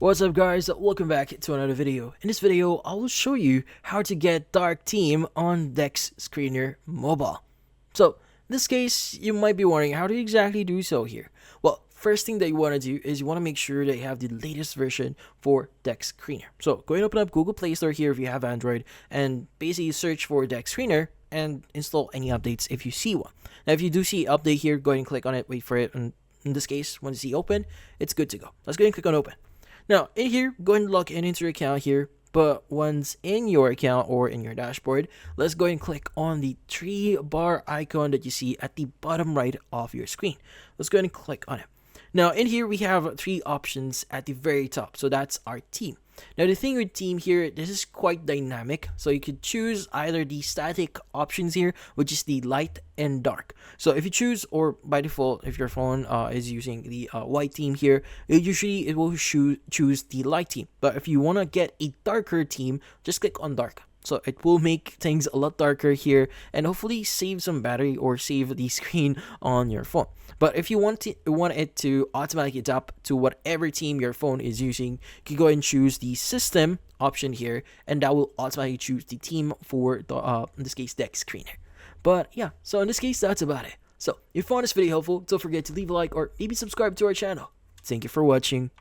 What's up guys, welcome back to another video. In this video, I will show you how to get dark theme on DEX Screener Mobile. So, in this case, you might be wondering how to exactly do so here. Well, first thing that you want to do is you want to make sure that you have the latest version for DEX Screener. So, go ahead and open up Google Play Store here if you have Android and basically search for DEX Screener and install any updates if you see one. Now, if you do see update here, go ahead and click on it, wait for it, and in this case, once you see open, it's good to go. Let's go ahead and click on open. Now, in here, go ahead and log in into your account here, but once in your account or in your dashboard, let's go ahead and click on the 3-bar icon that you see at the bottom right of your screen. Let's go ahead and click on it. Now, in here, we have 3 options at the very top, so that's our theme. Now, the thing with theme here, this is quite dynamic, so you could choose either the static options here, which is the light and dark. So if you choose, or by default, if your phone is using the white theme here, it will choose the light theme. But if you want to get a darker theme, just click on dark. So it will make things a lot darker here and hopefully save some battery or save the screen on your phone. But if you want it to automatically adapt to whatever theme your phone is using, you can go ahead and choose the system option here, and that will automatically choose the theme for the in this case DEX Screener. But yeah, so in this case, that's about it. So if you found this video helpful, don't forget to leave a like or maybe subscribe to our channel. Thank you for watching.